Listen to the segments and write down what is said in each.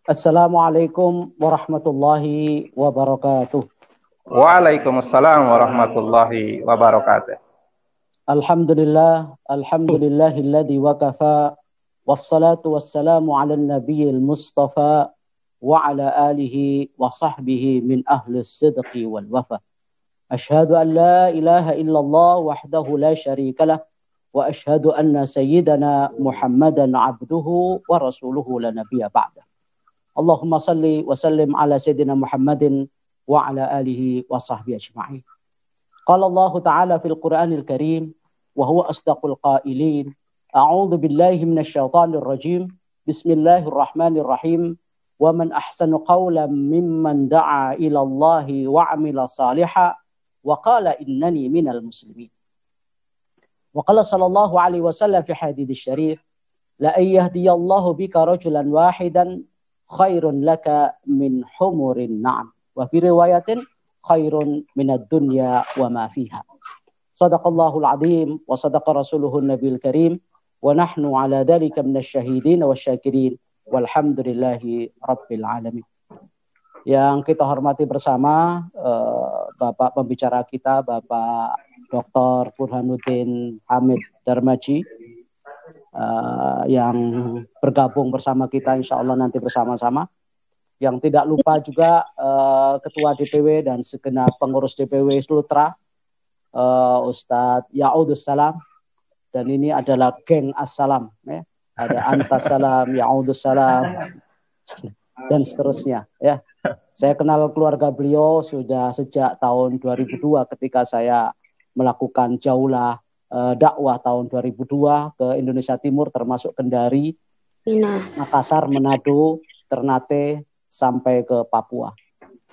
Assalamualaikum warahmatullahi wabarakatuh. Waalaikumsalam warahmatullahi wabarakatuh. Alhamdulillahilladzi wakafa wassalatu wassalamu ala nabiyil mustafa wa ala alihi wa sahbihi min ahli sidqi wal wafa. Ashhadu an la ilaha illallah wahdahu la syarika lah wa ashhadu anna sayyidana Muhammadan abduhu wa rasuluhu la nabiyya ba'dah. Allahumma salli wa sallim ala sayyidina Muhammadin wa ala alihi wa sahbihi ajma'in. Qala Allah Ta'ala fil Qur'anil Karim wa huwa asdaqul qailin. A'udzu billahi minasy syaithanir rajim. Bismillahirrahmanirrahim. Wa man ahsanu qawlan mimman da'a ila Allahi wa 'amila shalihan wa qala innani minal muslimin. Wa qala sallallahu alaihi wasallam fi hadits syarif la yahdiyallahu bika rajulan wahidan khairun laka min humurin na'am. Wa fi riwayatin khairun minad dunya wa ma fiha. Sadaqallahul azim wa sadaqa rasuluhun nabiyil karim wa nahnu ala dzalika minasy syahidin wasyakirin walhamdulillahi rabbil alamin. Yang kita hormati bersama Bapak pembicara kita, Bapak Dr. Burhanuddin Hamid Darmaji, yang bergabung bersama kita insya Allah nanti bersama-sama. Yang tidak lupa juga Ketua DPW dan segenap pengurus DPW Sultra, Ustadz Ya'udus Salam, dan ini adalah geng Assalam, ya. Ada Antas Salam, Ya'udus Salam, dan seterusnya. Ya, saya kenal keluarga beliau sudah sejak tahun 2002 ketika saya melakukan jaulah dakwah tahun 2002 ke Indonesia Timur termasuk Kendari, Makassar, Manado, Ternate sampai ke Papua.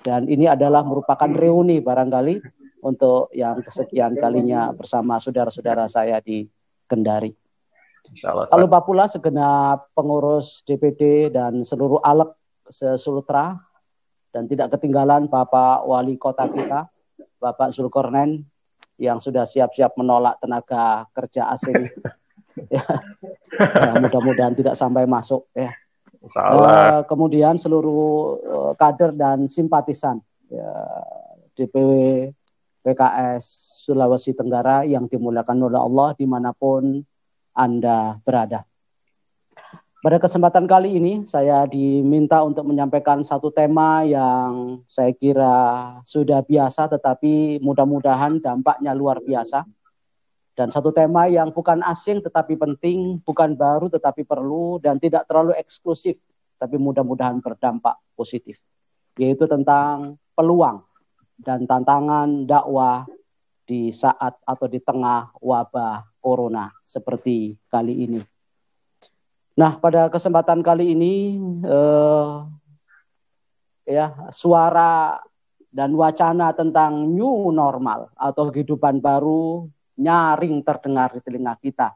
Dan ini adalah merupakan reuni barangkali untuk yang kesekian kalinya bersama saudara-saudara saya di Kendari. Kalau Papua segenap pengurus DPD dan seluruh aleg se-Sultra, dan tidak ketinggalan Bapak Wali Kota kita, Bapak Zulkarnain, yang sudah siap-siap menolak tenaga kerja asing. Ya, mudah-mudahan tidak sampai masuk. Ya. Kemudian seluruh kader dan simpatisan ya, DPW PKS Sulawesi Tenggara yang dimuliakan oleh Allah dimanapun Anda berada. Pada kesempatan kali ini saya diminta untuk menyampaikan satu tema yang saya kira sudah biasa tetapi mudah-mudahan dampaknya luar biasa. Dan satu tema yang bukan asing tetapi penting, bukan baru tetapi perlu dan tidak terlalu eksklusif tapi mudah-mudahan berdampak positif. Yaitu tentang peluang dan tantangan dakwah di saat atau di tengah wabah corona seperti kali ini. Nah, pada kesempatan kali ini suara dan wacana tentang new normal atau kehidupan baru nyaring terdengar di telinga kita.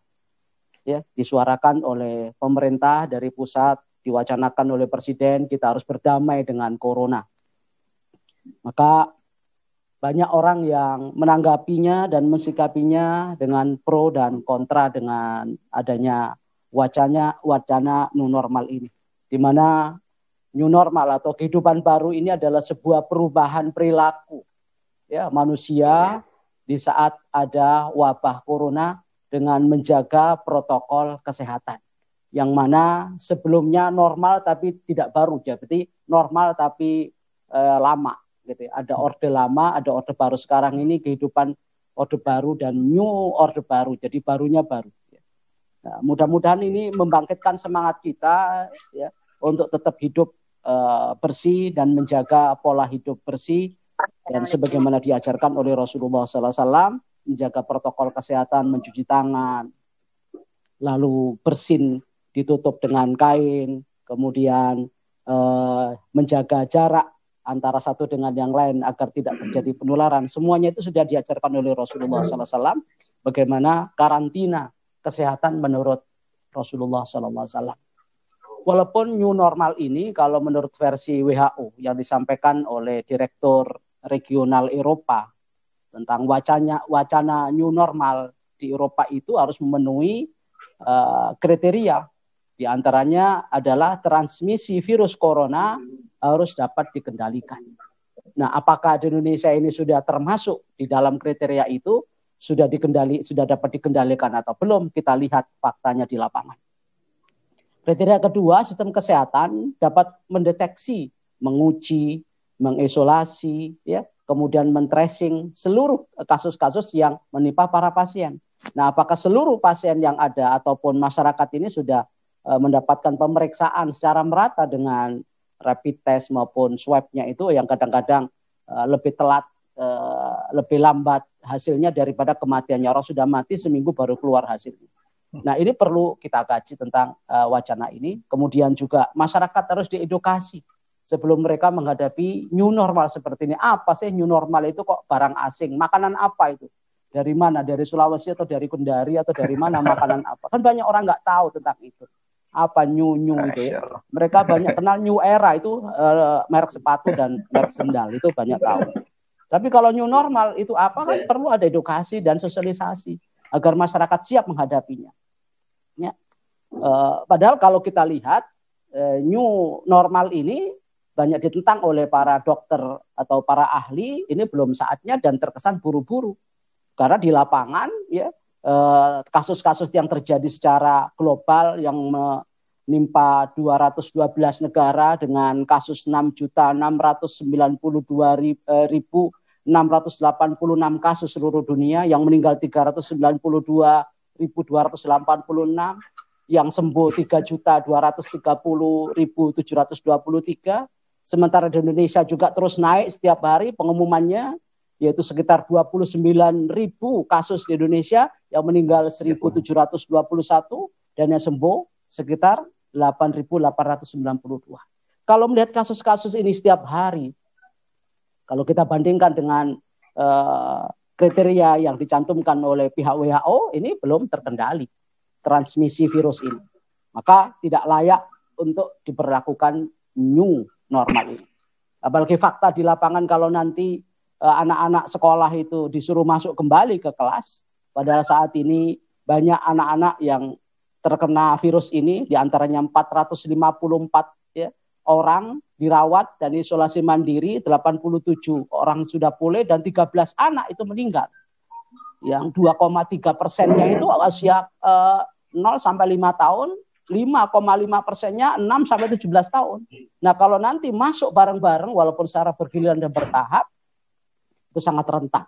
Ya, disuarakan oleh pemerintah dari pusat, diwacanakan oleh presiden, kita harus berdamai dengan corona. Maka banyak orang yang menanggapinya dan mensikapinya dengan pro dan kontra dengan adanya wacana new normal ini, di mana new normal atau kehidupan baru ini adalah sebuah perubahan perilaku ya manusia di saat ada wabah corona dengan menjaga protokol kesehatan, yang mana sebelumnya normal tapi tidak baru, jadi normal tapi lama gitu. Ada orde lama, ada orde baru. Sekarang ini kehidupan orde baru dan new orde baru, jadi barunya baru. Nah, mudah-mudahan ini membangkitkan semangat kita ya untuk tetap hidup bersih dan menjaga pola hidup bersih dan sebagaimana diajarkan oleh Rasulullah SAW, menjaga protokol kesehatan, mencuci tangan, lalu bersin ditutup dengan kain, kemudian menjaga jarak antara satu dengan yang lain agar tidak terjadi penularan. Semuanya itu sudah diajarkan oleh Rasulullah SAW. Bagaimana karantina kesehatan menurut Rasulullah SAW. Walaupun new normal ini kalau menurut versi WHO yang disampaikan oleh Direktur Regional Eropa tentang wacana new normal di Eropa itu harus memenuhi kriteria, Di antaranya adalah transmisi virus corona harus dapat dikendalikan. Nah, apakah di Indonesia ini sudah termasuk di dalam kriteria itu, sudah dapat dikendalikan atau belum? Kita lihat faktanya di lapangan. Kriteria kedua, sistem kesehatan dapat mendeteksi, menguji, mengisolasi, ya, kemudian men-tracing seluruh kasus-kasus yang menimpa para pasien. Nah, apakah seluruh pasien yang ada ataupun masyarakat ini sudah mendapatkan pemeriksaan secara merata dengan rapid test maupun swab-nya itu yang kadang-kadang lebih telat, lebih lambat hasilnya daripada kematiannya. Orang sudah mati seminggu baru keluar hasilnya. Nah, ini perlu kita kaji tentang wacana ini. Kemudian juga masyarakat harus diedukasi sebelum mereka menghadapi new normal seperti ini. Apa sih new normal itu, kok barang asing? Makanan apa itu? Dari mana? Dari Sulawesi atau dari Kendari atau dari mana makanan apa? Kan banyak orang nggak tahu tentang itu. Apa new itu ya. Mereka banyak kenal new era itu merek sepatu dan merek sendal itu banyak tahu. Tapi kalau new normal itu apa, kan perlu ada edukasi dan sosialisasi agar masyarakat siap menghadapinya. Ya. Padahal kalau kita lihat new normal ini banyak ditentang oleh para dokter atau para ahli, ini belum saatnya dan terkesan buru-buru. Karena di lapangan ya kasus-kasus yang terjadi secara global yang menimpa 212 negara dengan kasus 6.692.686 kasus seluruh dunia, yang meninggal 392.286, yang sembuh 3.230.723. Sementara di Indonesia juga terus naik setiap hari pengumumannya, yaitu sekitar 29.000 kasus di Indonesia, yang meninggal 1.721 dan yang sembuh sekitar 8.892. Kalau melihat kasus-kasus ini setiap hari, kalau kita bandingkan dengan kriteria yang dicantumkan oleh pihak WHO, ini belum terkendali transmisi virus ini. Maka tidak layak untuk diberlakukan new normal ini. Apalagi fakta di lapangan kalau nanti anak-anak sekolah itu disuruh masuk kembali ke kelas, padahal saat ini banyak anak-anak yang terkena virus ini, diantaranya 454 ya, orang dirawat dan isolasi mandiri, 87 orang sudah pulih dan 13 anak itu meninggal. Yang 2,3%-nya itu usia 0 sampai 5 tahun, 5,5%-nya 6 sampai 17 tahun. Nah, kalau nanti masuk bareng-bareng walaupun secara bergiliran dan bertahap, itu sangat rentan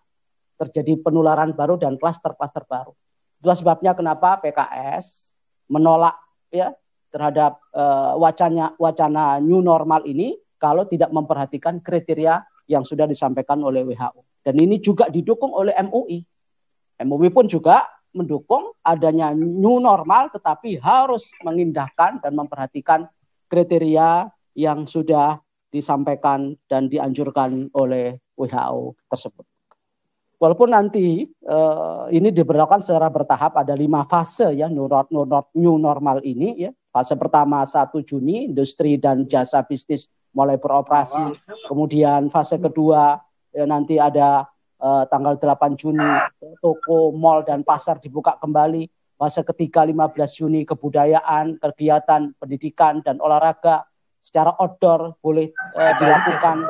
terjadi penularan baru dan klaster-klaster baru. Itulah sebabnya kenapa PKS menolak ya terhadap wacana new normal ini kalau tidak memperhatikan kriteria yang sudah disampaikan oleh WHO. Dan ini juga didukung oleh MUI. MUI pun juga mendukung adanya new normal, tetapi harus mengindahkan dan memperhatikan kriteria yang sudah disampaikan dan dianjurkan oleh WHO tersebut. Walaupun nanti ini diberlakukan secara bertahap, ada 5 fase ya new normal ini ya. Fase pertama 1 Juni, industri dan jasa bisnis mulai beroperasi. Kemudian fase kedua ya, nanti ada tanggal 8 Juni toko, mal dan pasar dibuka kembali. Fase ketiga 15 Juni kebudayaan, kegiatan, pendidikan dan olahraga secara outdoor boleh dilakukan.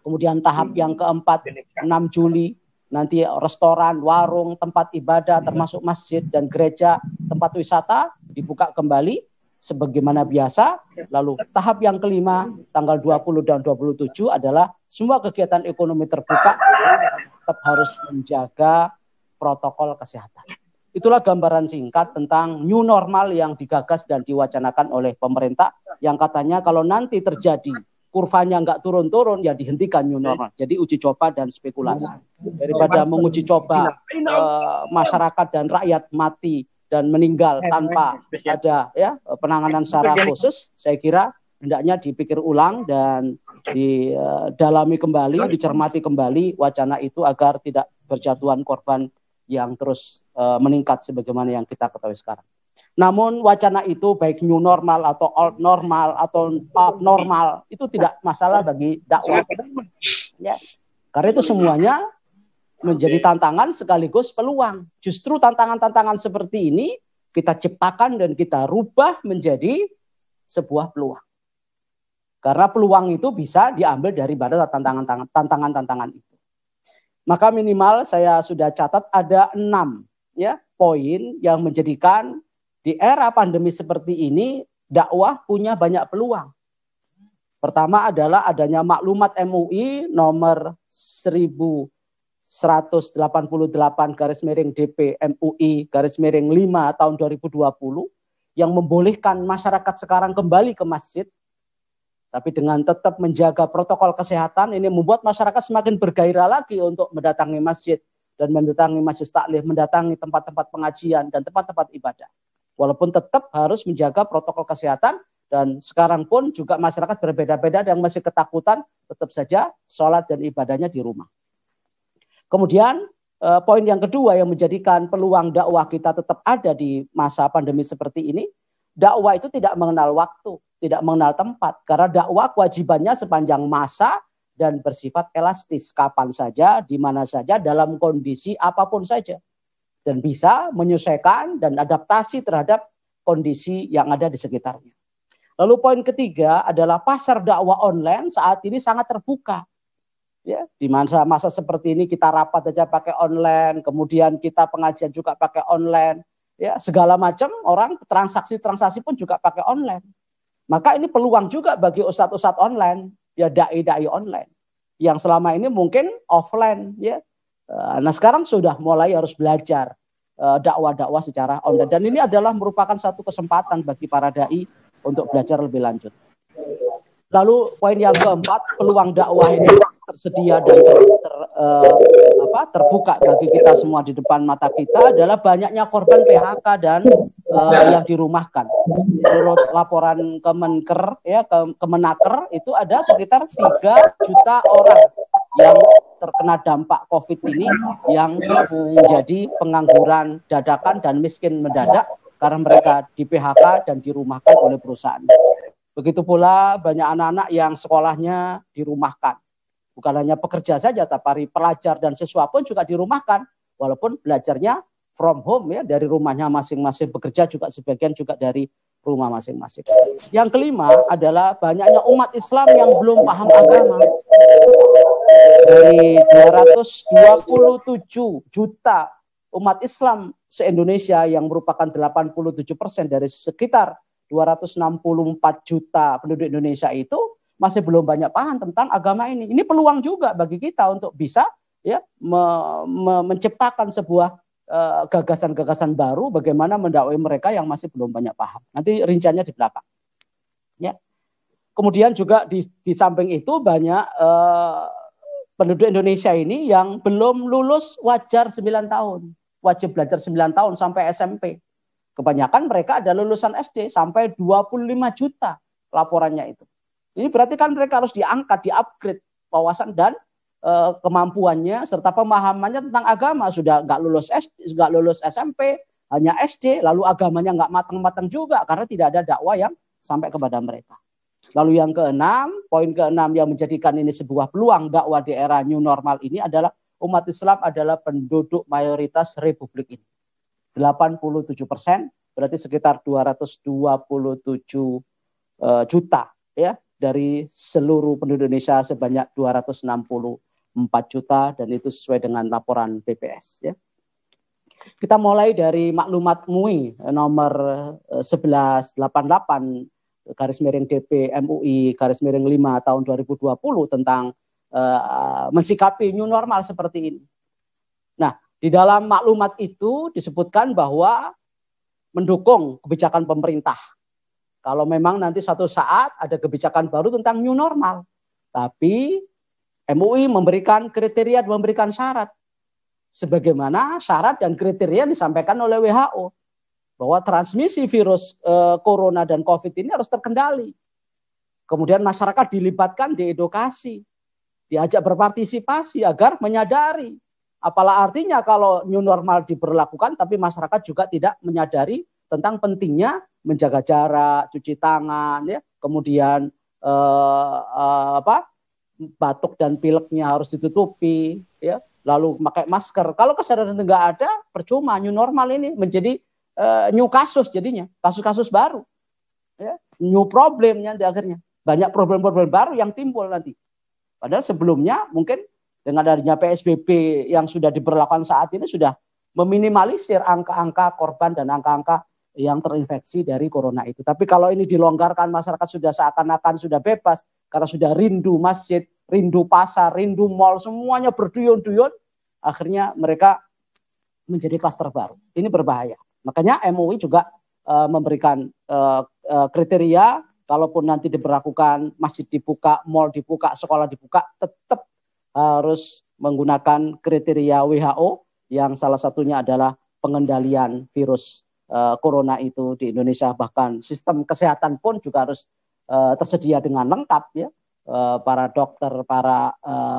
Kemudian tahap yang keempat 6 Juli nanti restoran, warung, tempat ibadah termasuk masjid dan gereja, tempat wisata dibuka kembali sebagaimana biasa. Lalu tahap yang kelima tanggal 20 dan 27 adalah semua kegiatan ekonomi terbuka tetap harus menjaga protokol kesehatan. Itulah gambaran singkat tentang new normal yang digagas dan diwacanakan oleh pemerintah, yang katanya kalau nanti terjadi kurvanya nggak turun-turun ya dihentikan new normal. Jadi uji coba dan spekulasi. Daripada menguji coba masyarakat dan rakyat mati dan meninggal tanpa ada ya penanganan secara khusus, saya kira hendaknya dipikir ulang dan didalami kembali, dicermati kembali wacana itu agar tidak berjatuhan korban yang terus meningkat sebagaimana yang kita ketahui sekarang. Namun wacana itu baik new normal atau old normal atau abnormal itu tidak masalah bagi dakwah. Ya. Karena itu semuanya menjadi tantangan sekaligus peluang. Justru tantangan-tantangan seperti ini kita ciptakan dan kita rubah menjadi sebuah peluang. Karena peluang itu bisa diambil daripada tantangan-tantangan itu. Maka minimal saya sudah catat ada 6 ya poin yang menjadikan di era pandemi seperti ini dakwah punya banyak peluang. Pertama adalah adanya maklumat MUI nomor 1188/DP MUI /5 tahun 2020 yang membolehkan masyarakat sekarang kembali ke masjid. Tapi dengan tetap menjaga protokol kesehatan, ini membuat masyarakat semakin bergairah lagi untuk mendatangi masjid dan mendatangi masjid taklim, mendatangi tempat-tempat pengajian dan tempat-tempat ibadah. Walaupun tetap harus menjaga protokol kesehatan, dan sekarang pun juga masyarakat berbeda-beda dan masih ketakutan, tetap saja sholat dan ibadahnya di rumah. Kemudian poin yang kedua yang menjadikan peluang dakwah kita tetap ada di masa pandemi seperti ini, dakwah itu tidak mengenal waktu, tidak mengenal tempat. Karena dakwah kewajibannya sepanjang masa dan bersifat elastis, kapan saja, di mana saja, dalam kondisi apapun saja. Dan bisa menyesuaikan dan adaptasi terhadap kondisi yang ada di sekitarnya. Lalu poin ketiga adalah pasar dakwah online saat ini sangat terbuka. Ya, di masa seperti ini kita rapat aja pakai online, kemudian kita pengajian juga pakai online. Ya, segala macam orang transaksi pun juga pakai online. Maka ini peluang juga bagi ustadz-ustadz online, ya dai-dai online yang selama ini mungkin offline, ya. Nah, sekarang sudah mulai harus belajar dakwah-dakwah secara online, dan ini adalah merupakan satu kesempatan bagi para dai untuk belajar lebih lanjut. Lalu poin yang keempat, peluang dakwah ini tersedia dan terbuka bagi kita semua di depan mata kita adalah banyaknya korban PHK dan yang dirumahkan. Menurut laporan Kemenaker itu ada sekitar 3 juta orang yang terkena dampak COVID ini, yang menjadi pengangguran dadakan dan miskin mendadak karena mereka di PHK dan dirumahkan oleh perusahaan. Begitu pula banyak anak-anak yang sekolahnya dirumahkan. Bukan hanya pekerja saja, tapi pelajar dan siswa pun juga dirumahkan. Walaupun belajarnya from home, ya, dari rumahnya masing-masing, bekerja juga sebagian juga dari rumah masing-masing. Yang kelima adalah banyaknya umat Islam yang belum paham agama. Dari 227 juta umat Islam se-Indonesia yang merupakan 87% dari sekitar 264 juta penduduk Indonesia itu masih belum banyak paham tentang agama ini. Ini peluang juga bagi kita untuk bisa ya menciptakan sebuah gagasan-gagasan baru bagaimana mendakwai mereka yang masih belum banyak paham. Nanti rinciannya di belakang. Ya. Kemudian juga di samping itu banyak penduduk Indonesia ini yang belum lulus wajar 9 tahun. Wajib belajar 9 tahun sampai SMP. Kebanyakan mereka ada lulusan SD sampai 25 juta laporannya itu. Ini berarti kan mereka harus diangkat, di-upgrade wawasan dan kemampuannya serta pemahamannya tentang agama. Sudah nggak lulus SD, nggak lulus SMP, hanya SD, lalu agamanya nggak matang-matang juga karena tidak ada dakwah yang sampai kepada mereka. Lalu yang keenam, poin keenam yang menjadikan ini sebuah peluang dakwah di era new normal ini adalah umat Islam adalah penduduk mayoritas Republik ini. 87%, berarti sekitar 227 juta ya dari seluruh penduduk Indonesia sebanyak 264 juta, dan itu sesuai dengan laporan BPS ya. Kita mulai dari maklumat MUI nomor 1188/DP MUI /5 tahun 2020 tentang mensikapi new normal seperti ini. Nah, di dalam maklumat itu disebutkan bahwa mendukung kebijakan pemerintah. Kalau memang nanti suatu saat ada kebijakan baru tentang new normal. Tapi MUI memberikan kriteria, memberikan syarat. Sebagaimana syarat dan kriteria yang disampaikan oleh WHO. Bahwa transmisi virus corona dan COVID ini harus terkendali. Kemudian masyarakat dilibatkan di edukasi. Diajak berpartisipasi agar menyadari. Apalah artinya kalau new normal diberlakukan tapi masyarakat juga tidak menyadari tentang pentingnya menjaga jarak, cuci tangan, ya, kemudian batuk dan pileknya harus ditutupi, ya, lalu pakai masker. Kalau kesadaran itu nggak ada, percuma new normal ini menjadi new kasus jadinya, kasus-kasus baru, ya, new problemnya nanti akhirnya banyak problem-problem baru yang timbul nanti. Padahal sebelumnya mungkin dengan adanya PSBB yang sudah diberlakukan saat ini sudah meminimalisir angka-angka korban dan angka-angka yang terinfeksi dari corona itu. Tapi kalau ini dilonggarkan, masyarakat sudah seakan-akan sudah bebas karena sudah rindu masjid, rindu pasar, rindu mal, semuanya berduyun-duyun, akhirnya mereka menjadi klaster baru. Ini berbahaya. Makanya MUI juga memberikan kriteria, kalaupun nanti diberlakukan masjid dibuka, mal dibuka, sekolah dibuka, tetap harus menggunakan kriteria WHO yang salah satunya adalah pengendalian virus corona itu di Indonesia. Bahkan sistem kesehatan pun juga harus tersedia dengan lengkap, ya. Para dokter, para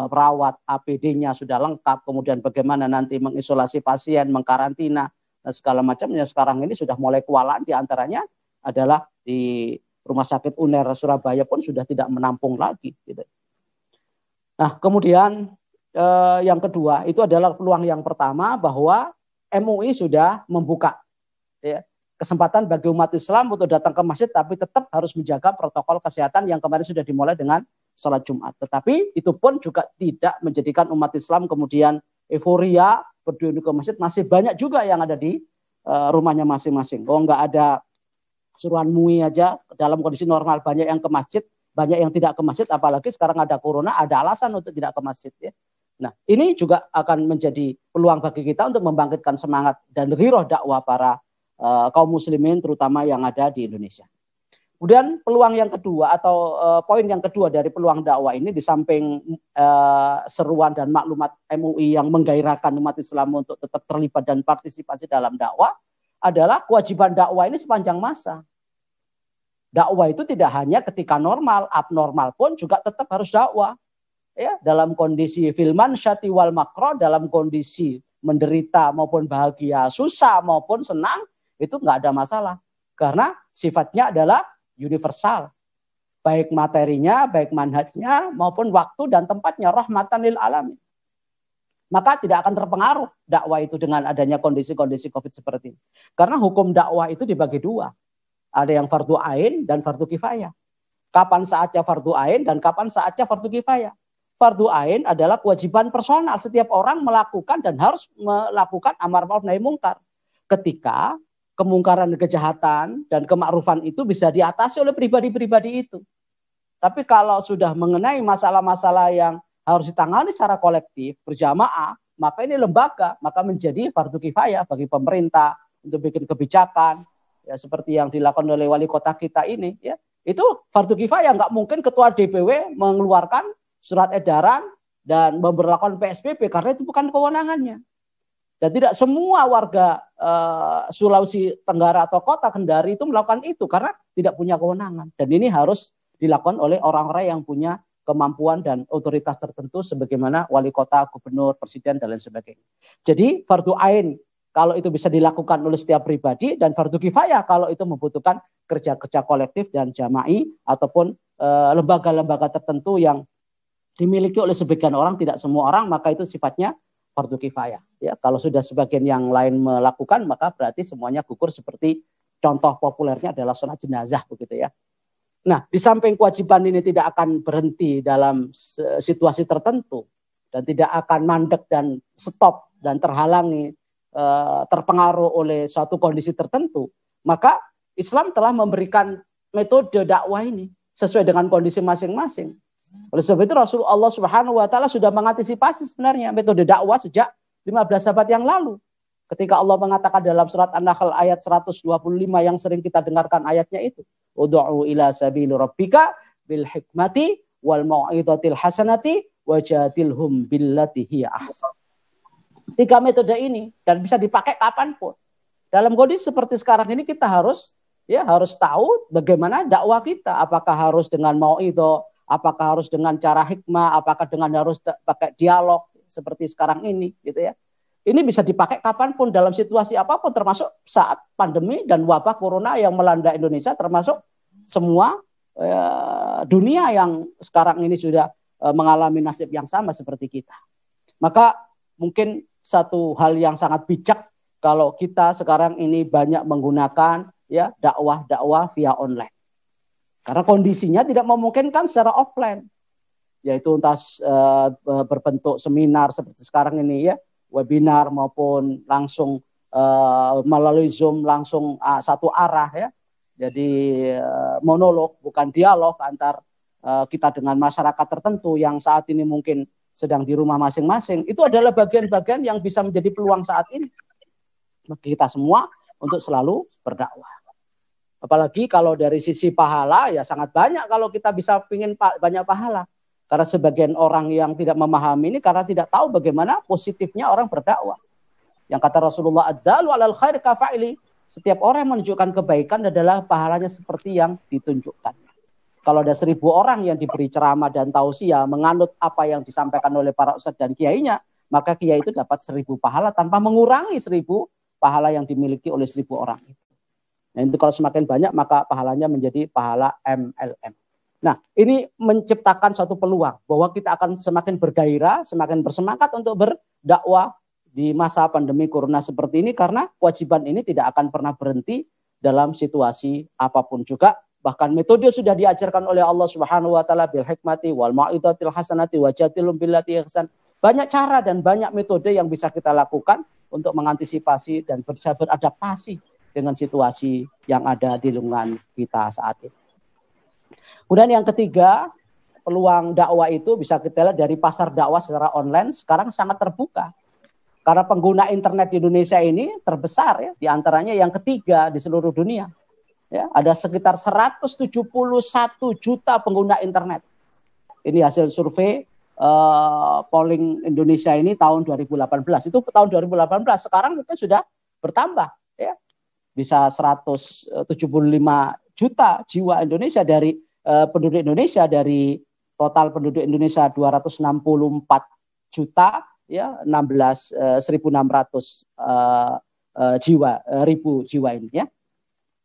perawat, APD-nya sudah lengkap, kemudian bagaimana nanti mengisolasi pasien, mengkarantina, segala macamnya sekarang ini sudah mulai kewalahan. Di antaranya adalah di Rumah Sakit UNER Surabaya pun sudah tidak menampung lagi, gitu. Nah, kemudian yang kedua itu adalah peluang yang pertama bahwa MUI sudah membuka, ya, kesempatan bagi umat Islam untuk datang ke masjid, tapi tetap harus menjaga protokol kesehatan yang kemarin sudah dimulai dengan sholat Jumat. Tetapi itu pun juga tidak menjadikan umat Islam kemudian euforia berduyun ke masjid. Masih banyak juga yang ada di rumahnya masing-masing. Oh, nggak ada suruhan MUI aja dalam kondisi normal banyak yang ke masjid, banyak yang tidak ke masjid, apalagi sekarang ada corona, ada alasan untuk tidak ke masjid, ya. Nah, ini juga akan menjadi peluang bagi kita untuk membangkitkan semangat dan ghiroh dakwah para kaum muslimin terutama yang ada di Indonesia. Kemudian peluang yang kedua atau poin yang kedua dari peluang dakwah ini, di samping seruan dan maklumat MUI yang menggairahkan umat Islam untuk tetap terlibat dan partisipasi dalam dakwah, adalah kewajiban dakwah ini sepanjang masa. Dakwah itu tidak hanya ketika normal, abnormal pun juga tetap harus dakwah. Ya, dalam kondisi filman syati wal makro, dalam kondisi menderita maupun bahagia, susah maupun senang, itu nggak ada masalah. Karena sifatnya adalah universal. Baik materinya, baik manhajnya, maupun waktu dan tempatnya, rahmatan lil alamin. Maka tidak akan terpengaruh dakwah itu dengan adanya kondisi-kondisi COVID seperti ini. Karena hukum dakwah itu dibagi dua. Ada yang fardu ain dan fardu kifayah. Kapan saatnya fardu ain dan kapan saatnya fardu kifayah. Fardu ain adalah kewajiban personal. Setiap orang melakukan dan harus melakukan amar ma'ruf nahi mungkar. Ketika kemungkaran, kejahatan, dan kemakrufan itu bisa diatasi oleh pribadi-pribadi itu. Tapi kalau sudah mengenai masalah-masalah yang harus ditangani secara kolektif, berjamaah, maka ini lembaga, maka menjadi fardu kifayah bagi pemerintah untuk bikin kebijakan, ya, seperti yang dilakukan oleh wali kota kita ini, ya. Itu fardu kifayah, nggak mungkin ketua DPW mengeluarkan surat edaran dan memberlakukan PSBB karena itu bukan kewenangannya. Dan tidak semua warga Sulawesi Tenggara atau kota Kendari itu melakukan itu karena tidak punya kewenangan. Dan ini harus dilakukan oleh orang-orang yang punya kemampuan dan otoritas tertentu sebagaimana wali kota, gubernur, presiden, dan lain sebagainya. Jadi fardu ain kalau itu bisa dilakukan oleh setiap pribadi, dan fardu kifayah kalau itu membutuhkan kerja-kerja kolektif dan jama'i ataupun lembaga-lembaga tertentu yang dimiliki oleh sebagian orang, tidak semua orang, maka itu sifatnya fardu kifayah. Ya, kalau sudah sebagian yang lain melakukan, maka berarti semuanya gugur, seperti contoh populernya adalah sholat jenazah, begitu ya. Nah, di samping kewajiban ini tidak akan berhenti dalam situasi tertentu dan tidak akan mandek dan stop dan terhalangi, terpengaruh oleh suatu kondisi tertentu, maka Islam telah memberikan metode dakwah ini sesuai dengan kondisi masing-masing. Oleh sebab itu Rasulullah Subhanahu wa taala sudah mengantisipasi sebenarnya metode dakwah sejak 15 abad yang lalu. Ketika Allah mengatakan dalam surat An-Nahl ayat 125 yang sering kita dengarkan ayatnya itu, ud'u ila sabili rabbika bil hikmati wal mau'izatil hasanati wajadilhum billati hiya ahsan. 3 metode ini dan bisa dipakai kapanpun. Dalam kondisi seperti sekarang ini kita harus tahu bagaimana dakwah kita, apakah harus dengan mau'izah, apakah harus dengan cara hikmah, apakah dengan harus pakai dialog seperti sekarang ini, gitu ya. Ini bisa dipakai kapanpun dalam situasi apapun, termasuk saat pandemi dan wabah corona yang melanda Indonesia, termasuk semua dunia yang sekarang ini sudah mengalami nasib yang sama seperti kita. Maka mungkin satu hal yang sangat bijak kalau kita sekarang ini banyak menggunakan ya dakwah via online. Karena kondisinya tidak memungkinkan secara offline. Yaitu entah berbentuk seminar seperti sekarang ini ya, webinar maupun langsung melalui Zoom langsung satu arah ya. Jadi monolog bukan dialog antar kita dengan masyarakat tertentu yang saat ini mungkin sedang di rumah masing-masing. Itu adalah bagian-bagian yang bisa menjadi peluang saat ini bagi kita semua untuk selalu berdakwah. Apalagi kalau dari sisi pahala ya sangat banyak kalau kita bisa ingin banyak pahala. Karena sebagian orang yang tidak memahami ini karena tidak tahu bagaimana positifnya orang berdakwah. Yang kata Rasulullah ad-dalu 'alal khair kafa'ili, setiap orang yang menunjukkan kebaikan adalah pahalanya seperti yang ditunjukkan. Kalau ada 1000 orang yang diberi ceramah dan tausiah menganut apa yang disampaikan oleh para ustadz dan kiainya, maka kiai itu dapat 1000 pahala tanpa mengurangi 1000 pahala yang dimiliki oleh 1000 orang itu. Nah, itu kalau semakin banyak maka pahalanya menjadi pahala MLM. Nah, ini menciptakan suatu peluang bahwa kita akan semakin bergairah, semakin bersemangat untuk berdakwah di masa pandemi corona seperti ini karena kewajiban ini tidak akan pernah berhenti dalam situasi apapun juga. Bahkan metode sudah diajarkan oleh Allah Subhanahu wa taala bil hikmati wal mau'izatil hasanati wajadilhum billati ihsan. Banyak cara dan banyak metode yang bisa kita lakukan untuk mengantisipasi dan bisa beradaptasi dengan situasi yang ada di lingkungan kita saat ini. Kemudian yang ketiga, peluang dakwah itu bisa kita lihat dari pasar dakwah secara online sekarang sangat terbuka. Karena pengguna internet di Indonesia ini terbesar ya, di antaranya yang ketiga di seluruh dunia. Ya, ada sekitar 171 juta pengguna internet. Ini hasil survei polling Indonesia ini tahun 2018. Itu tahun 2018, sekarang mungkin sudah bertambah ya. Bisa 175 juta jiwa Indonesia dari penduduk Indonesia, dari total penduduk Indonesia 264 juta ya, 1.600 ribu jiwa ini ya.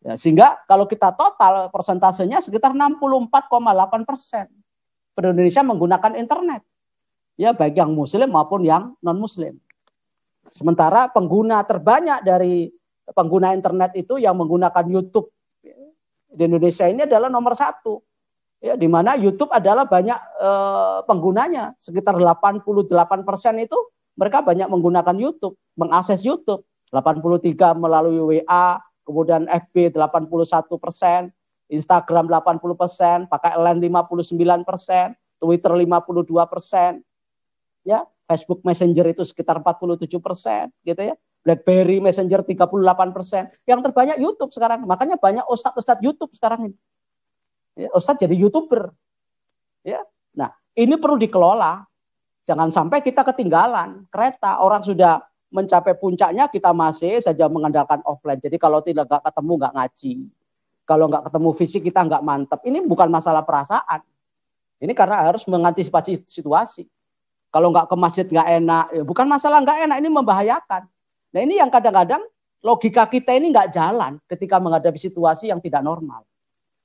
Ya, sehingga kalau kita total persentasenya sekitar 64,8% penduduk Indonesia menggunakan internet. Ya, baik yang muslim maupun yang non-muslim. Sementara pengguna terbanyak dari pengguna internet itu yang menggunakan YouTube di Indonesia ini adalah nomor 1. Ya, di mana YouTube adalah banyak penggunanya, sekitar 88% itu mereka banyak menggunakan YouTube, mengakses YouTube. 83 melalui WA, kemudian FB 81%, Instagram 80%, pakai LINE 59%, Twitter 52%, ya, Facebook Messenger itu sekitar 47%, gitu ya. BlackBerry Messenger 38%. Yang terbanyak YouTube sekarang. Makanya banyak ustadz YouTube sekarang ini. Ya, ustadz jadi YouTuber. Ya. Nah, ini perlu dikelola. Jangan sampai kita ketinggalan kereta. Orang sudah mencapai puncaknya, kita masih saja mengandalkan offline. Jadi kalau tidak ketemu nggak ngaji. Kalau nggak ketemu fisik kita nggak mantap. Ini bukan masalah perasaan. Ini karena harus mengantisipasi situasi. Kalau nggak ke masjid nggak enak. Ya bukan masalah nggak enak, ini membahayakan. Nah ini yang kadang-kadang logika kita ini nggak jalan ketika menghadapi situasi yang tidak normal.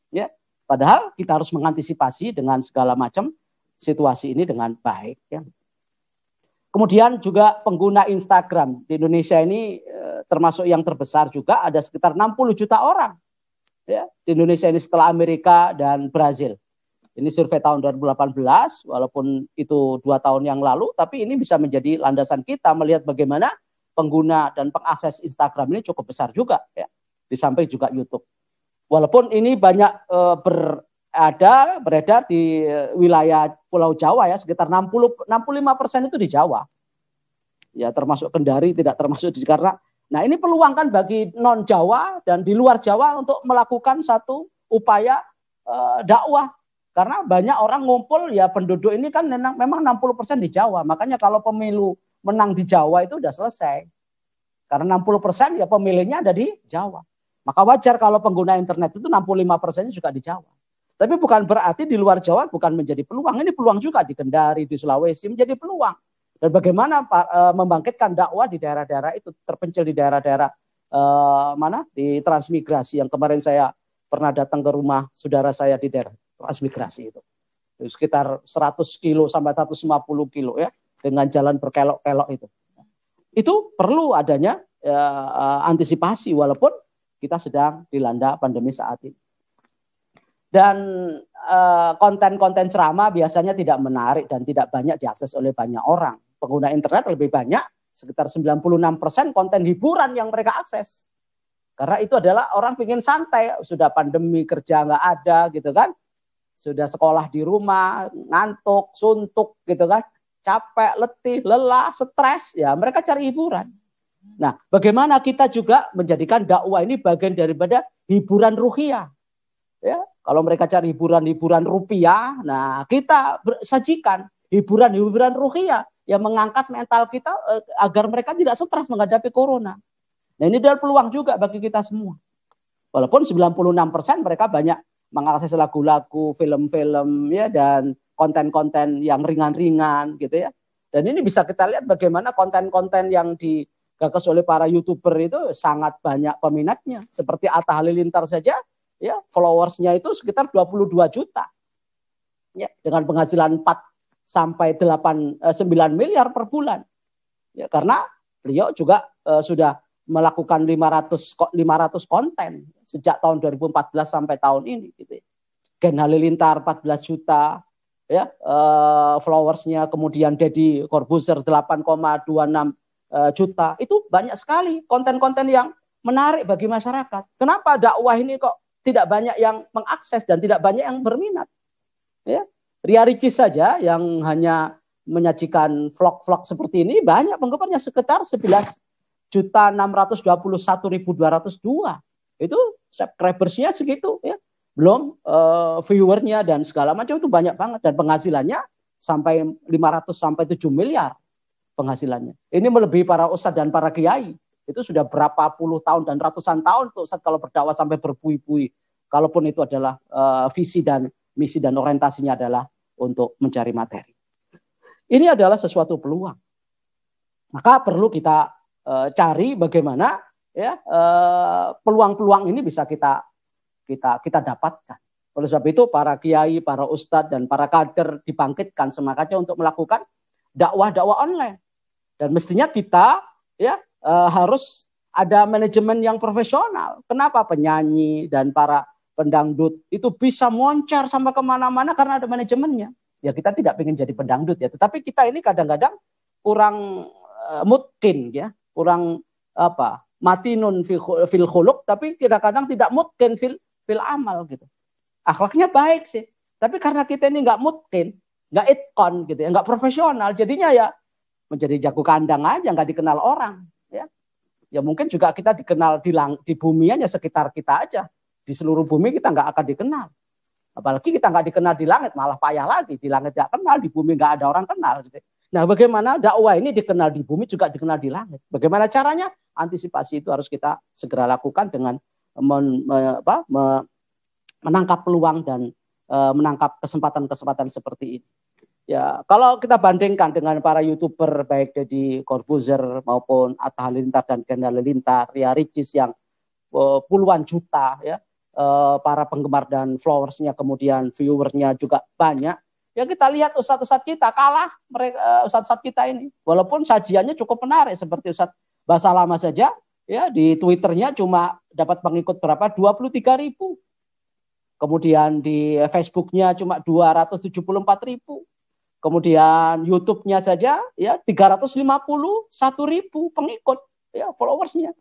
Ya, padahal kita harus mengantisipasi dengan segala macam situasi ini dengan baik. Ya. Kemudian juga pengguna Instagram di Indonesia ini termasuk yang terbesar juga, ada sekitar 60 juta orang ya, di Indonesia ini setelah Amerika dan Brazil. Ini survei tahun 2018, walaupun itu 2 tahun yang lalu, tapi ini bisa menjadi landasan kita melihat bagaimana pengguna dan pengakses Instagram ini cukup besar juga ya, di samping juga YouTube. Walaupun ini banyak beredar di wilayah Pulau Jawa ya, sekitar 65% itu di Jawa. Ya, termasuk Kendari, tidak termasuk di Jakarta. Nah, ini peluang kan bagi non Jawa dan di luar Jawa untuk melakukan satu upaya dakwah. Karena banyak orang ngumpul ya, penduduk ini kan memang 60% di Jawa. Makanya kalau pemilu menang di Jawa itu udah selesai. Karena 60% ya pemilihnya ada di Jawa. Maka wajar kalau pengguna internet itu 65% juga di Jawa. Tapi bukan berarti di luar Jawa bukan menjadi peluang. Ini peluang juga di Kendari, di Sulawesi menjadi peluang. Dan bagaimana membangkitkan dakwah di daerah-daerah itu, terpencil di daerah-daerah mana? Di transmigrasi yang kemarin saya pernah datang ke rumah saudara saya di daerah transmigrasi itu. Sekitar 100 kilo sampai 150 kilo ya, dengan jalan berkelok-kelok itu. Itu perlu adanya antisipasi walaupun kita sedang dilanda pandemi saat ini. Dan konten-konten ceramah biasanya tidak menarik dan tidak banyak diakses oleh banyak orang. Pengguna internet lebih banyak, sekitar 96% konten hiburan yang mereka akses. Karena itu adalah orang pengen santai, sudah pandemi kerja nggak ada gitu kan. Sudah sekolah di rumah, ngantuk, suntuk gitu kan. Capek, letih, lelah, stres, ya mereka cari hiburan. Nah, bagaimana kita juga menjadikan dakwah ini bagian daripada hiburan ruhiyah. Ya, kalau mereka cari hiburan-hiburan rupiah, nah kita sajikan hiburan-hiburan ruhiyah yang mengangkat mental kita agar mereka tidak stres menghadapi corona. Nah, ini adalah peluang juga bagi kita semua. Walaupun 96% mereka banyak mengakses lagu-lagu, film-film ya dan konten-konten yang ringan-ringan gitu ya. Dan ini bisa kita lihat bagaimana konten-konten yang digagas oleh para YouTuber itu sangat banyak peminatnya. Seperti Atta Halilintar saja ya, followersnya itu sekitar 22 juta. Ya, dengan penghasilan 4 sampai 9 miliar per bulan. Ya, karena beliau juga sudah melakukan 500 konten sejak tahun 2014 sampai tahun ini gitu ya. Gen Halilintar 14 juta ya, followersnya, kemudian Deddy Corbuzier 8,26 juta. Itu banyak sekali konten-konten yang menarik bagi masyarakat. Kenapa dakwah ini kok tidak banyak yang mengakses dan tidak banyak yang berminat? Ya, Ria Ricis saja yang hanya menyajikan vlog-vlog seperti ini banyak penggemarnya, sekitar 11.621.202. Itu subscribersnya segitu ya. Belum viewernya dan segala macam, itu banyak banget, dan penghasilannya sampai 500 sampai 7 miliar penghasilannya. Ini melebihi para ustadz dan para kiai. Itu sudah berapa puluh tahun dan ratusan tahun tuh ustadz kalau berdakwah sampai berbuih-buih. Kalaupun itu adalah visi dan misi dan orientasinya adalah untuk mencari materi. Ini adalah sesuatu peluang. Maka perlu kita cari bagaimana ya peluang-peluang ini bisa kita dapatkan. Oleh sebab itu para kiai, para ustadz dan para kader dibangkitkan semangatnya untuk melakukan dakwah online. Dan mestinya kita ya harus ada manajemen yang profesional. Kenapa penyanyi dan para pendangdut itu bisa moncar sampai kemana-mana? Karena ada manajemennya. Ya kita tidak ingin jadi pendangdut ya, tetapi kita ini kadang-kadang kurang mutkin ya, kurang matinun fil khuluq, tapi kadang-kadang tidak mutkin fil amal gitu. Akhlaknya baik sih, tapi karena kita ini nggak mutkin, nggak itkon gitu ya, nggak profesional, jadinya ya menjadi jago kandang aja, nggak dikenal orang ya. Ya mungkin juga kita dikenal di bumi aja, sekitar kita aja, di seluruh bumi kita nggak akan dikenal. Apalagi kita nggak dikenal di langit, malah payah lagi. Di langit nggak kenal, di bumi nggak ada orang kenal gitu. Nah, bagaimana dakwah ini dikenal di bumi juga dikenal di langit? Bagaimana caranya? Antisipasi itu harus kita segera lakukan dengan menangkap peluang dan menangkap kesempatan-kesempatan seperti ini. Ya, kalau kita bandingkan dengan para YouTuber baik Deddy Corbuzier maupun Atta Halilintar dan Gen Halilintar, Ria Ricis yang puluhan juta ya, para penggemar dan followersnya, kemudian viewersnya juga banyak. Ya kita lihat ustadz-ustadz kita kalah mereka, ustadz-ustadz kita ini. Walaupun sajiannya cukup menarik seperti Ustadz Bahasa Lama saja ya, di Twitternya cuma dapat pengikut berapa? 23.000. Kemudian di Facebooknya cuma 274.000. Kemudian YouTube-nya saja ya 351.000 pengikut ya, followersnya.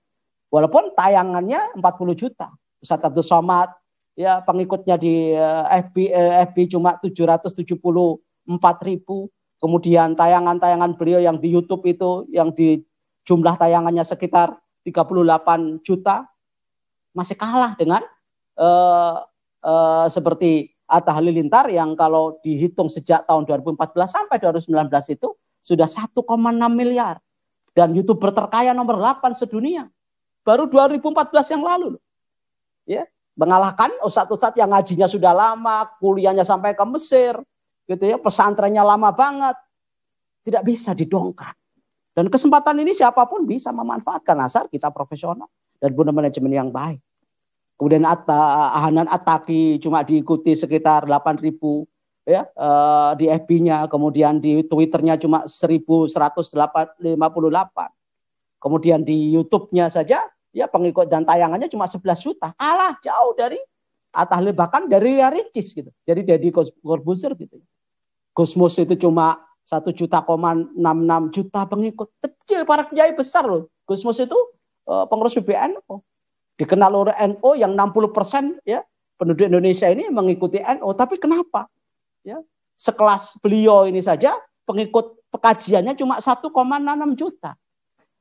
Walaupun tayangannya 40 juta. Ustadz Abdul Somad ya pengikutnya di FB cuma 774.000. Kemudian tayangan-tayangan beliau yang di YouTube itu yang di jumlah tayangannya sekitar 38 juta, masih kalah dengan seperti Atta Halilintar yang kalau dihitung sejak tahun 2014 sampai 2019 itu sudah 1,6 miliar. Dan YouTuber terkaya nomor 8 sedunia. Baru 2014 yang lalu. Ya, mengalahkan ustadz-ustadz yang ngajinya sudah lama, kuliahnya sampai ke Mesir, gitu ya, pesantrennya lama banget. Tidak bisa didongkrak. Dan kesempatan ini siapapun bisa memanfaatkan asal kita profesional dan punya manajemen yang baik. Kemudian Hanan Attaqi cuma diikuti sekitar 8.000 ya di FB-nya, kemudian di Twitter-nya cuma 1.158. Kemudian di YouTube-nya saja ya pengikut dan tayangannya cuma 11 juta. Kalah jauh dari Atta Halilintar, bahkan dari Ricis gitu. Jadi Deddy Corbuzier gitu. Gusmus itu cuma 1,66 juta pengikut. Kecil, para kiai besar loh. Gusmus itu pengurus PBNU. Dikenal oleh NU yang 60% ya penduduk Indonesia ini mengikuti NU. Tapi kenapa? Ya, sekelas beliau ini saja pengikut pekajiannya cuma 1,6 juta.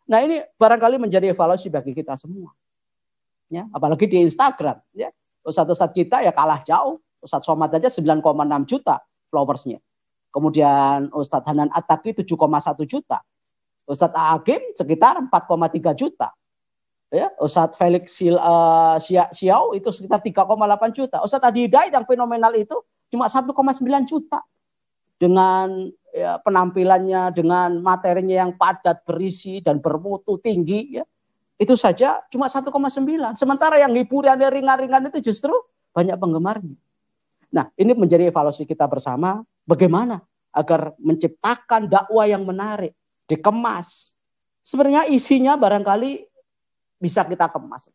Nah, ini barangkali menjadi evaluasi bagi kita semua. Ya, apalagi di Instagram, ya. Ustadz-ustadz kita ya kalah jauh. Ustadz Somad aja 9,6 juta followersnya. Kemudian Ustadz Hanan Attaqi 7,1 juta. Ustadz Agim sekitar 4,3 juta. Ya, Ustadz Felix Xiao itu sekitar 3,8 juta. Ustadz Adi Hidayat yang fenomenal itu cuma 1,9 juta. Dengan ya, penampilannya, dengan materinya yang padat, berisi, dan bermutu tinggi, ya, itu saja cuma 1,9. Sementara yang hiburannya ringan-ringan itu justru banyak penggemarnya. Nah, ini menjadi evaluasi kita bersama, bagaimana agar menciptakan dakwah yang menarik, dikemas. Sebenarnya isinya barangkali bisa kita kemas.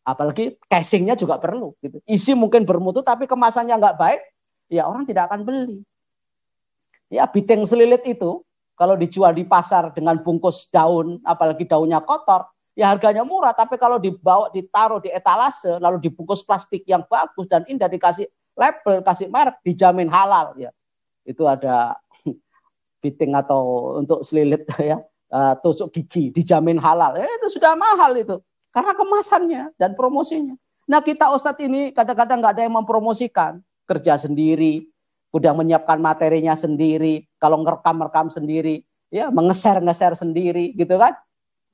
Apalagi casingnya juga perlu. Gitu. Isi mungkin bermutu, tapi kemasannya nggak baik, ya orang tidak akan beli. Ya, biting selilit itu, kalau dijual di pasar dengan bungkus daun, apalagi daunnya kotor, ya harganya murah, tapi kalau dibawa, ditaruh di etalase, lalu dibungkus plastik yang bagus dan indah, dikasih label, kasih merek, dijamin halal. Ya, itu ada biting atau untuk selilit ya, tusuk gigi, dijamin halal. Ya, itu sudah mahal itu, karena kemasannya dan promosinya. Nah, kita Ustadz ini kadang-kadang nggak ada yang mempromosikan, kerja sendiri, udah menyiapkan materinya sendiri, kalau ngerekam sendiri, ya mengeser sendiri, gitu kan?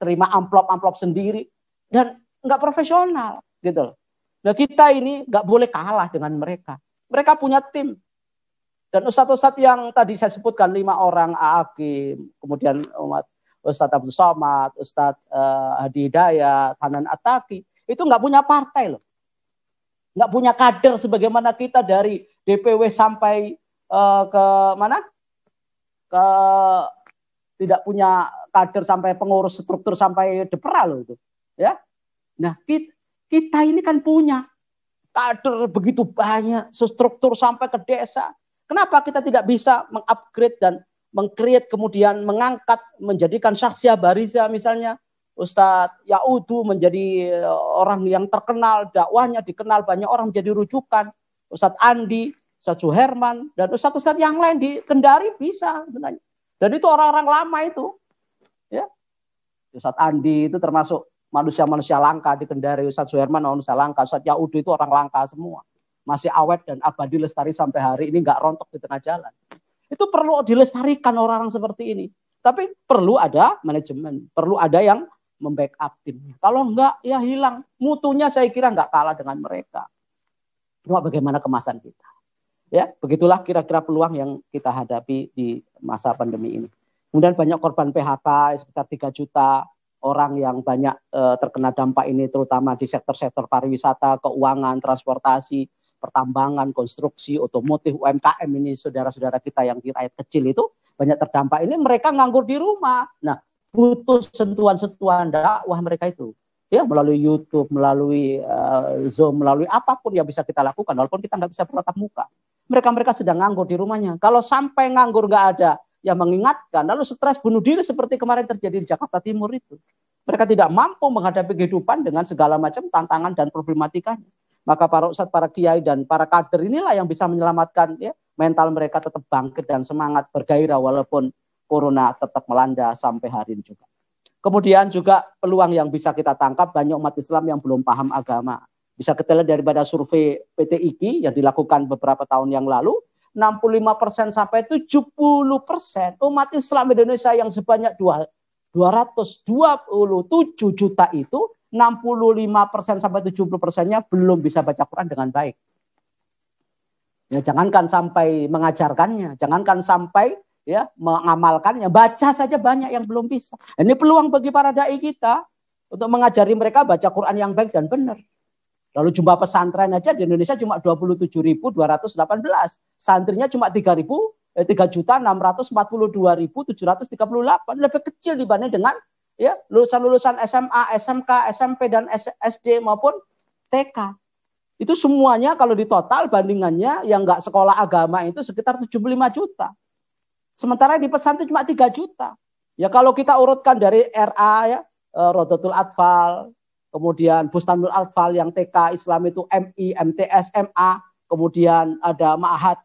Terima amplop sendiri dan nggak profesional gitu. Nah, kita ini nggak boleh kalah dengan mereka. Mereka punya tim. Dan ustadz-ustadz yang tadi saya sebutkan 5 orang, Aakim, kemudian Ustadz Abdul Somad, Ustadz Hadi Hidayat, Hanan Attaqi, itu nggak punya partai loh. Nggak punya kader sebagaimana kita dari DPW sampai ke mana? Ke tidak punya kader sampai pengurus struktur sampai depera loh itu, ya. Nah, kita ini kan punya kader begitu banyak, struktur sampai ke desa. Kenapa kita tidak bisa mengupgrade dan mengcreate kemudian mengangkat menjadikan Syakhsiah Bariza misalnya Ustadz Yaudu menjadi orang yang terkenal, dakwahnya dikenal, banyak orang menjadi rujukan. Ustadz Andi, Ustadz Suherman dan ustadz-ustadz yang lain di Kendari bisa sebenarnya. Dan itu orang-orang lama itu, ya. Ustadz Andi itu termasuk manusia-manusia langka di Kendari. Ustadz Suherman manusia langka. Ustadz Yaudu itu orang langka semua. Masih awet dan abadi lestari sampai hari ini, nggak rontok di tengah jalan. Itu perlu dilestarikan orang-orang seperti ini. Tapi perlu ada manajemen, perlu ada yang membackup timnya. Kalau enggak, ya hilang. Mutunya saya kira nggak kalah dengan mereka. Cuma bagaimana kemasan kita. Ya, begitulah kira-kira peluang yang kita hadapi di masa pandemi ini. Kemudian banyak korban PHK, sekitar 3 juta orang yang banyak terkena dampak ini, terutama di sektor-sektor pariwisata, keuangan, transportasi, pertambangan, konstruksi, otomotif, UMKM ini, saudara-saudara kita yang di rakyat kecil itu banyak terdampak ini, mereka nganggur di rumah. Nah, butuh sentuhan-sentuhan dakwah mereka itu. Ya, melalui YouTube, melalui Zoom, melalui apapun yang bisa kita lakukan, walaupun kita nggak bisa bertatap muka. Mereka sedang nganggur di rumahnya. Kalau sampai nganggur nggak ada yang mengingatkan, lalu stres bunuh diri seperti kemarin terjadi di Jakarta Timur itu. Mereka tidak mampu menghadapi kehidupan dengan segala macam tantangan dan problematikanya. Maka para ustadz, para kiai, dan para kader inilah yang bisa menyelamatkan ya, mental mereka tetap bangkit dan semangat bergairah walaupun corona tetap melanda sampai hari ini juga. Kemudian juga peluang yang bisa kita tangkap, banyak umat Islam yang belum paham agama. Bisa kita lihat daripada survei PT IGI yang dilakukan beberapa tahun yang lalu, 65% sampai 70% umat Islam Indonesia yang sebanyak 227 juta itu, 65% sampai 70%-nya belum bisa baca Quran dengan baik. Ya, jangankan sampai mengajarkannya, jangankan sampai ya mengamalkannya, baca saja banyak yang belum bisa. Ini peluang bagi para dai kita untuk mengajari mereka baca Quran yang baik dan benar. Lalu jumlah pesantren aja di Indonesia cuma 27.218, santrinya cuma 3.642.738, lebih kecil dibanding dengan ya, lulusan-lulusan SMA, SMK, SMP dan SD maupun TK. Itu semuanya kalau ditotal bandingannya yang nggak sekolah agama itu sekitar 75 juta. Sementara di pesantren cuma 3 juta. Ya kalau kita urutkan dari RA ya, Rodotul Atfal, kemudian Bustanul Atfal yang TK Islam itu MI, MTS, MA, kemudian ada Ma'had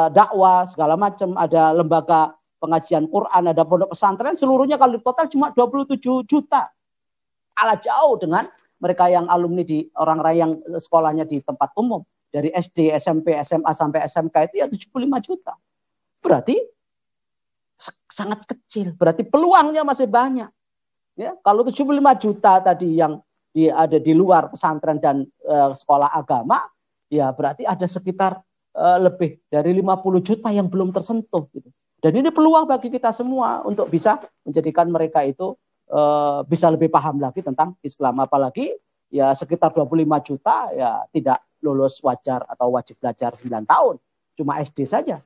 dakwah segala macam, ada lembaga pengajian Quran, ada pondok pesantren, seluruhnya kalau total cuma 27 juta. Kalah jauh dengan mereka yang alumni di orang-orang yang sekolahnya di tempat umum. Dari SD, SMP, SMA sampai SMK itu ya 75 juta. Berarti sangat kecil. Berarti peluangnya masih banyak. Ya, kalau 75 juta tadi yang ada di luar pesantren dan sekolah agama, ya berarti ada sekitar lebih dari 50 juta yang belum tersentuh gitu. Dan ini peluang bagi kita semua untuk bisa menjadikan mereka itu bisa lebih paham lagi tentang Islam. Apalagi ya sekitar 25 juta ya tidak lulus wajar atau wajib belajar 9 tahun. Cuma SD saja.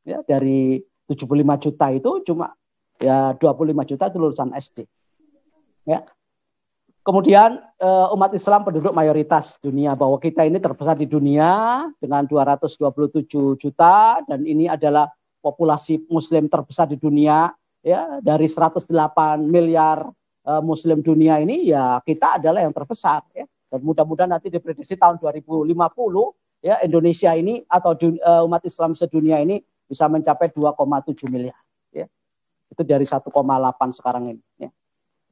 Ya, dari 75 juta itu cuma ya 25 juta itu lulusan SD. Ya. Kemudian umat Islam penduduk mayoritas dunia, bahwa kita ini terbesar di dunia dengan 227 juta dan ini adalah populasi muslim terbesar di dunia, ya, dari 108 miliar muslim dunia ini ya kita adalah yang terbesar, ya. Dan mudah-mudahan nanti diprediksi tahun 2050 ya Indonesia ini atau umat Islam sedunia ini bisa mencapai 2,7 miliar, ya. Itu dari 1,8 sekarang ini, ya.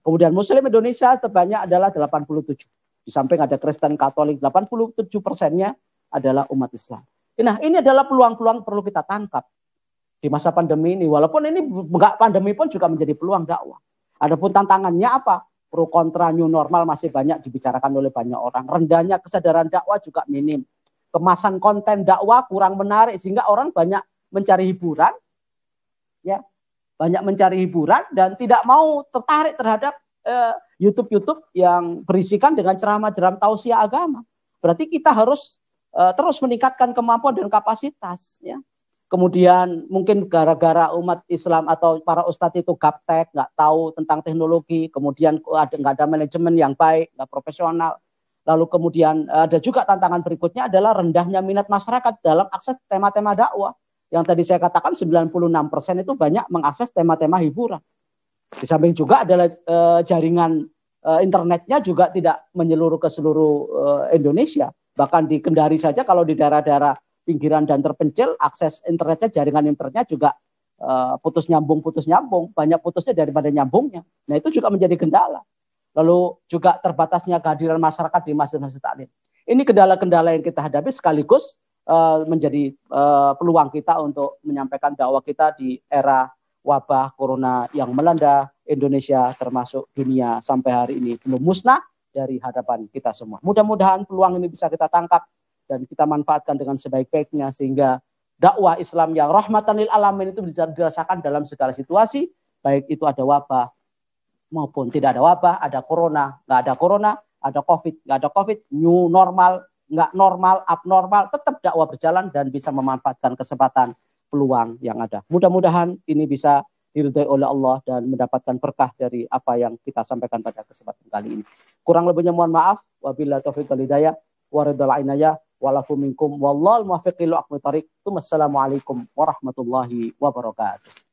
Kemudian muslim Indonesia terbanyak adalah 87. Di samping ada Kristen Katolik, 87%-nya adalah umat Islam. Nah, ini adalah peluang-peluang perlu kita tangkap di masa pandemi ini. Walaupun ini enggak pandemi pun juga menjadi peluang dakwah. Adapun tantangannya apa? Pro kontra new normal masih banyak dibicarakan oleh banyak orang. Rendahnya kesadaran dakwah juga minim. Kemasan konten dakwah kurang menarik sehingga orang banyak mencari hiburan, ya. Banyak mencari hiburan dan tidak mau tertarik terhadap YouTube yang berisikan dengan ceramah-ceramah tausiah agama. Berarti kita harus terus meningkatkan kemampuan dan kapasitas, ya. Kemudian mungkin gara-gara umat Islam atau para ustadz itu gaptek, nggak tahu tentang teknologi, kemudian nggak ada manajemen yang baik, nggak profesional. Lalu kemudian ada juga tantangan berikutnya adalah rendahnya minat masyarakat dalam akses tema-tema dakwah. Yang tadi saya katakan 96% itu banyak mengakses tema-tema hiburan. Di samping juga adalah jaringan internetnya juga tidak menyeluruh ke seluruh Indonesia. Bahkan di Kendari saja kalau di daerah-daerah pinggiran dan terpencil akses internetnya, jaringan internetnya juga putus nyambung. Banyak putusnya daripada nyambungnya. Nah itu juga menjadi kendala. Lalu juga terbatasnya kehadiran masyarakat di masjid-masjid taklim. Ini kendala-kendala yang kita hadapi sekaligus menjadi peluang kita untuk menyampaikan dakwah kita di era wabah corona yang melanda Indonesia termasuk dunia sampai hari ini belum musnah dari hadapan kita semua. Mudah-mudahan peluang ini bisa kita tangkap dan kita manfaatkan dengan sebaik-baiknya sehingga dakwah Islam yang rahmatan lil alamin itu bisa dirasakan dalam segala situasi, baik itu ada wabah maupun tidak ada wabah, ada corona, nggak ada corona, ada covid, nggak ada covid, new normal, nggak normal, abnormal, tetap dakwah berjalan dan bisa memanfaatkan kesempatan peluang yang ada. Mudah-mudahan ini bisa diridhai oleh Allah dan mendapatkan berkah dari apa yang kita sampaikan pada kesempatan kali ini. Kurang lebihnya mohon maaf. Wabillahi taufiq wal hidayah wa ridal inayah walafu minkum wallahul muwaffiq ila aqwamit thoriq. Wassalamualaikum warahmatullahi wabarakatuh.